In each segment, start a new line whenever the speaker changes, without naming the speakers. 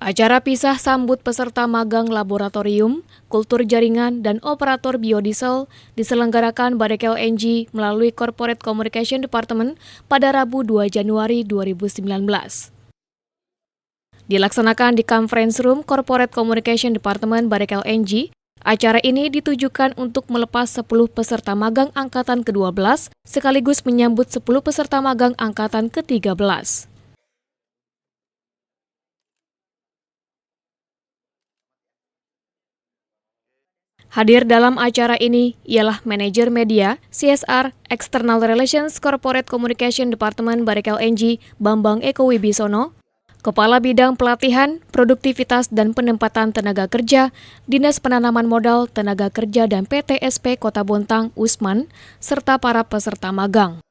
Acara pisah sambut peserta magang laboratorium, kultur jaringan, dan operator biodiesel diselenggarakan Badek LNG melalui Corporate Communication Department pada Rabu 2 Januari 2019. Dilaksanakan di Conference Room Corporate Communication Department Badek LNG, acara ini ditujukan untuk melepas 10 peserta magang Angkatan ke-12 sekaligus menyambut 10 peserta magang Angkatan ke-13. Hadir dalam acara ini ialah Manajer Media, CSR, External Relations Corporate Communication Department Badek LNG Bambang Eko Wibisono, Kepala Bidang Pelatihan, Produktivitas dan Penempatan Tenaga Kerja, Dinas Penanaman Modal, Tenaga Kerja dan PTSP Kota Bontang, Usman, serta para peserta magang.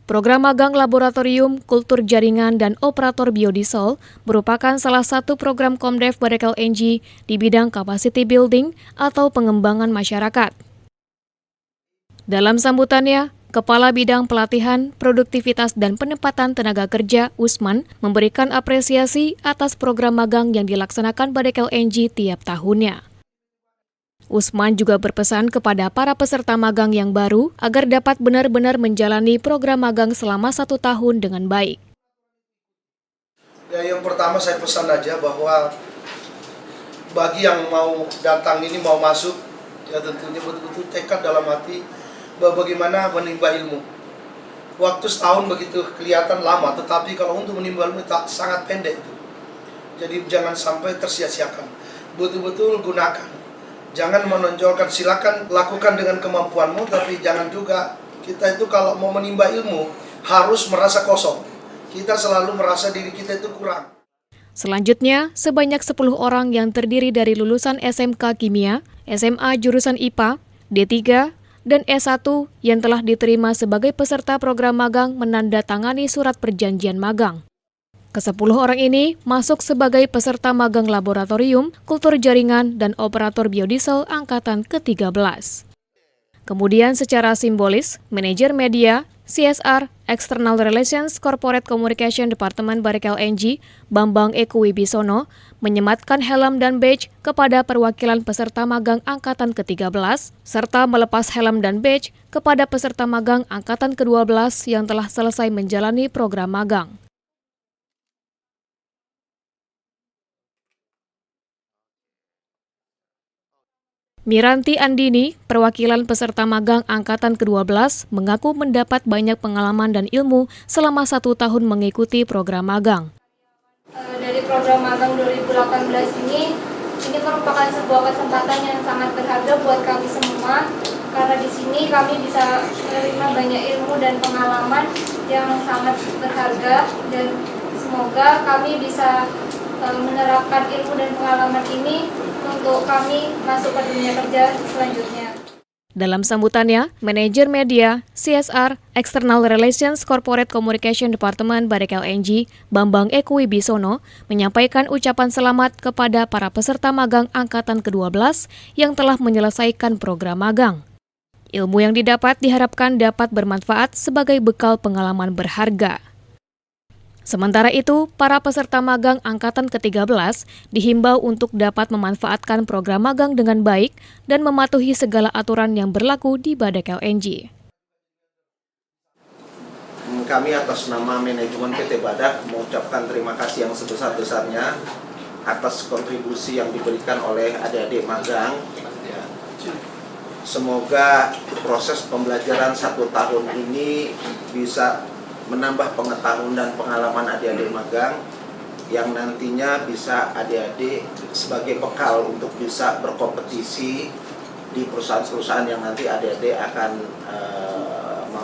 Program magang laboratorium, kultur jaringan, dan operator biodiesel merupakan salah satu program Komdev Badek LNG di bidang capacity building atau pengembangan masyarakat. Dalam sambutannya, Kepala Bidang Pelatihan, Produktivitas dan Penempatan Tenaga Kerja, Usman, memberikan apresiasi atas program magang yang dilaksanakan Badek LNG tiap tahunnya. Usman juga berpesan kepada para peserta magang yang baru agar dapat benar-benar menjalani program magang selama 1 tahun dengan baik.
Ya, yang pertama saya pesan aja bahwa bagi yang mau datang ini, mau masuk, ya tentunya betul-betul tekad dalam hati bahwa bagaimana menimba ilmu. Waktu setahun begitu kelihatan lama, tetapi kalau untuk menimba ilmu sangat pendek itu. Jadi jangan sampai tersia-siakan. Betul-betul gunakan. Jangan menonjolkan, silakan lakukan dengan kemampuanmu, tapi jangan juga kita itu kalau mau menimba ilmu harus merasa kosong. Kita selalu merasa diri kita itu kurang.
Selanjutnya, sebanyak 10 orang yang terdiri dari lulusan SMK Kimia, SMA jurusan IPA, D3, dan S1 yang telah diterima sebagai peserta program magang menandatangani surat perjanjian magang. Ke-10 orang ini masuk sebagai peserta magang laboratorium, kultur jaringan, dan operator biodiesel Angkatan ke-13. Kemudian secara simbolis, Manajer Media, CSR, External Relations Corporate Communication Department Badek LNG, Bambang Eko Wibisono, menyematkan helm dan badge kepada perwakilan peserta magang Angkatan ke-13, serta melepas helm dan badge kepada peserta magang Angkatan ke-12 yang telah selesai menjalani program magang. Miranti Andini, perwakilan peserta magang Angkatan ke-12, mengaku mendapat banyak pengalaman dan ilmu selama 1 tahun mengikuti program magang.
Dari program magang 2018 ini merupakan sebuah kesempatan yang sangat berharga buat kami semua, karena di sini kami bisa menerima banyak ilmu dan pengalaman yang sangat berharga, dan semoga kami bisa menerapkan ilmu dan pengalaman ini untuk kami masuk ke dunia kerja selanjutnya.
Dalam sambutannya, Manajer Media, CSR, External Relations Corporate Communication Department Badek LNG, Bambang Eko Wibisono, menyampaikan ucapan selamat kepada para peserta magang Angkatan ke-12 yang telah menyelesaikan program magang. Ilmu yang didapat diharapkan dapat bermanfaat sebagai bekal pengalaman berharga. Sementara itu, para peserta magang Angkatan ke-13 dihimbau untuk dapat memanfaatkan program magang dengan baik dan mematuhi segala aturan yang berlaku di Badek LNG.
Kami atas nama manajemen PT Badak mengucapkan terima kasih yang sebesar-besarnya atas kontribusi yang diberikan oleh adik-adik magang. Semoga proses pembelajaran 1 tahun ini bisa menambah pengetahuan dan pengalaman adik-adik magang yang nantinya bisa adik-adik sebagai bekal untuk bisa berkompetisi di perusahaan-perusahaan yang nanti adik-adik akan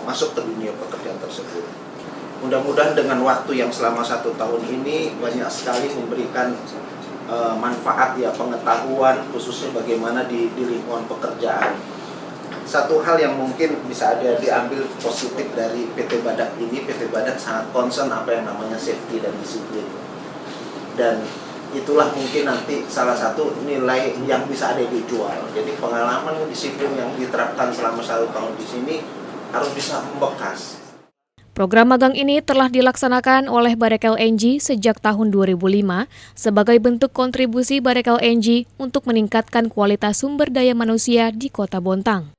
masuk ke dunia pekerjaan tersebut. Mudah-mudahan dengan waktu yang selama 1 tahun ini banyak sekali memberikan manfaat ya, pengetahuan khususnya bagaimana di lingkungan pekerjaan. Satu hal yang mungkin bisa ada diambil positif dari PT Badak ini, PT Badak sangat concern apa yang namanya safety dan disiplin. Dan itulah mungkin nanti salah satu nilai yang bisa ada dijual. Jadi pengalaman disiplin yang diterapkan selama 1 tahun di sini harus bisa membekas.
Program magang ini telah dilaksanakan oleh Barekel NG sejak tahun 2005 sebagai bentuk kontribusi Barekel NG untuk meningkatkan kualitas sumber daya manusia di Kota Bontang.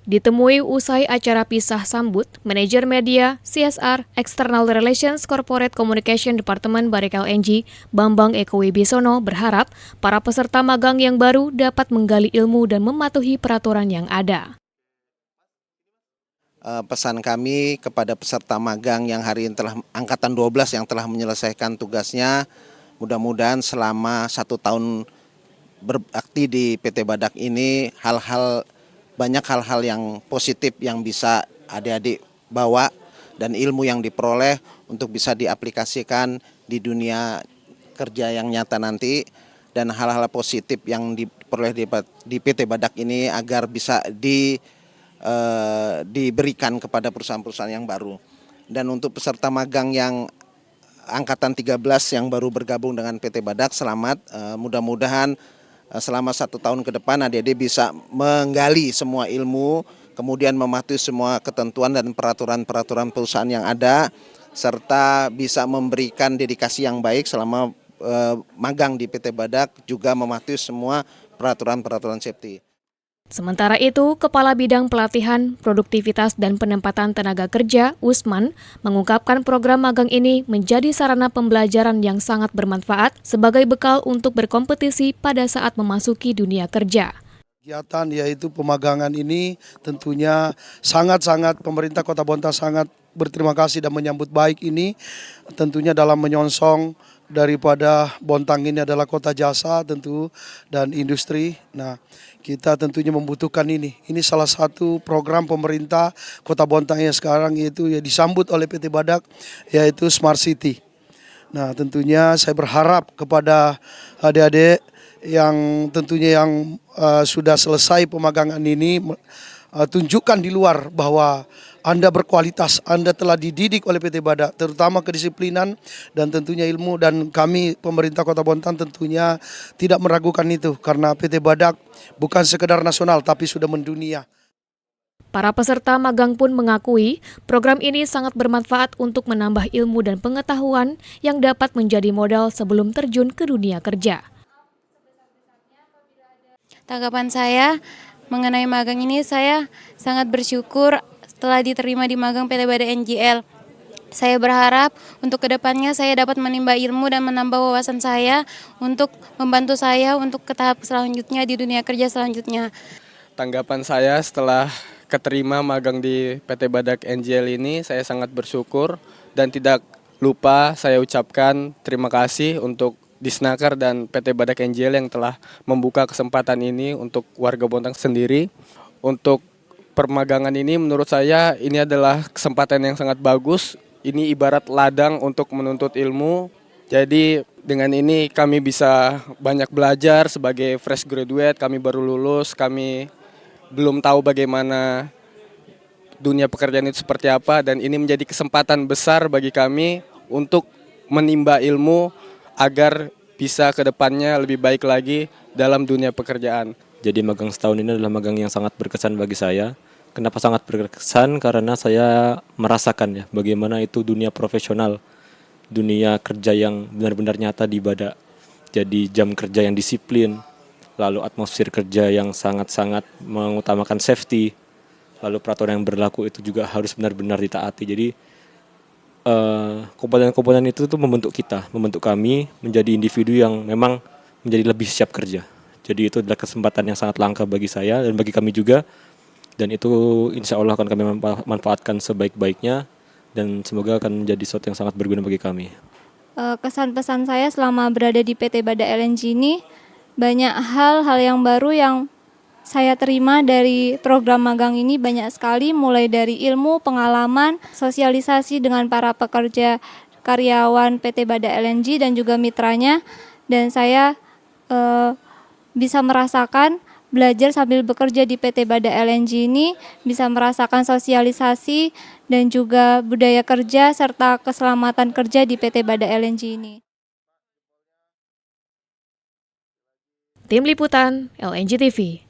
Ditemui usai acara pisah sambut, Manajer Media, CSR, External Relations Corporate Communication Department Barekel NG, Bambang Eko Wibisono berharap para peserta magang yang baru dapat menggali ilmu dan mematuhi peraturan yang ada.
Pesan kami kepada peserta magang yang hari ini telah angkatan 12 yang telah menyelesaikan tugasnya, mudah-mudahan selama 1 tahun berbakti di PT Badak ini banyak hal-hal yang positif yang bisa adik-adik bawa dan ilmu yang diperoleh untuk bisa diaplikasikan di dunia kerja yang nyata nanti, dan hal-hal positif yang diperoleh di PT Badak ini agar bisa diberikan kepada perusahaan-perusahaan yang baru. Dan untuk peserta magang yang angkatan 13 yang baru bergabung dengan PT Badak, selamat. Mudah-mudahan selama 1 tahun ke depan adik-adik bisa menggali semua ilmu, kemudian mematuhi semua ketentuan dan peraturan-peraturan perusahaan yang ada, serta bisa memberikan dedikasi yang baik selama magang di PT Badak, juga mematuhi semua peraturan-peraturan safety.
Sementara itu, Kepala Bidang Pelatihan, Produktivitas dan Penempatan Tenaga Kerja, Usman, mengungkapkan program magang ini menjadi sarana pembelajaran yang sangat bermanfaat sebagai bekal untuk berkompetisi pada saat memasuki dunia kerja.
Kegiatan yaitu pemagangan ini tentunya sangat-sangat pemerintah Kota Bontang sangat berterima kasih dan menyambut baik ini, tentunya dalam menyongsong daripada Bontang ini adalah kota jasa tentu dan industri. Nah, kita tentunya membutuhkan ini. Ini salah satu program pemerintah Kota Bontang yang sekarang yaitu disambut oleh PT Badak, yaitu Smart City. Nah, tentunya saya berharap kepada adik-adik yang tentunya yang sudah selesai pemagangan ini, tunjukkan di luar bahwa Anda berkualitas, Anda telah dididik oleh PT Badak, terutama kedisiplinan dan tentunya ilmu, dan kami pemerintah Kota Bontang tentunya tidak meragukan itu karena PT Badak bukan sekedar nasional tapi sudah mendunia.
Para peserta magang pun mengakui program ini sangat bermanfaat untuk menambah ilmu dan pengetahuan yang dapat menjadi modal sebelum terjun ke dunia kerja.
Tanggapan saya mengenai magang ini, saya sangat bersyukur setelah diterima di magang PT Badak NGL. Saya berharap untuk kedepannya saya dapat menimba ilmu dan menambah wawasan saya untuk membantu saya untuk ke tahap selanjutnya di dunia kerja selanjutnya.
Tanggapan saya setelah keterima magang di PT Badak NGL ini, saya sangat bersyukur dan tidak lupa saya ucapkan terima kasih untuk Disnaker dan PT Badak NGL yang telah membuka kesempatan ini untuk warga Bontang sendiri. Untuk permagangan ini menurut saya ini adalah kesempatan yang sangat bagus. Ini ibarat ladang untuk menuntut ilmu. Jadi dengan ini kami bisa banyak belajar sebagai fresh graduate, kami baru lulus, kami belum tahu bagaimana dunia pekerjaan itu seperti apa, dan ini menjadi kesempatan besar bagi kami untuk menimba ilmu agar bisa ke depannya lebih baik lagi dalam dunia pekerjaan.
Jadi magang setahun ini adalah magang yang sangat berkesan bagi saya. Kenapa sangat berkesan? Karena saya merasakan ya bagaimana itu dunia profesional, dunia kerja yang benar-benar nyata di Badak. Jadi jam kerja yang disiplin, lalu atmosfer kerja yang sangat-sangat mengutamakan safety, lalu peraturan yang berlaku itu juga harus benar-benar ditaati. Jadi komponen-komponen itu tuh membentuk kita, membentuk kami menjadi individu yang memang menjadi lebih siap kerja. Jadi itu adalah kesempatan yang sangat langka bagi saya dan bagi kami juga. Dan itu insya Allah akan kami manfaatkan sebaik-baiknya dan semoga akan menjadi sesuatu yang sangat berguna bagi kami.
Kesan-pesan saya selama berada di PT Badak LNG ini, banyak hal-hal yang baru yang saya terima dari program magang ini, banyak sekali, mulai dari ilmu, pengalaman, sosialisasi dengan para pekerja karyawan PT Badak LNG dan juga mitranya, dan saya bisa merasakan belajar sambil bekerja di PT Badak LNG ini, bisa merasakan sosialisasi dan juga budaya kerja serta keselamatan kerja di PT Badak LNG ini.
Tim Liputan LNG TV.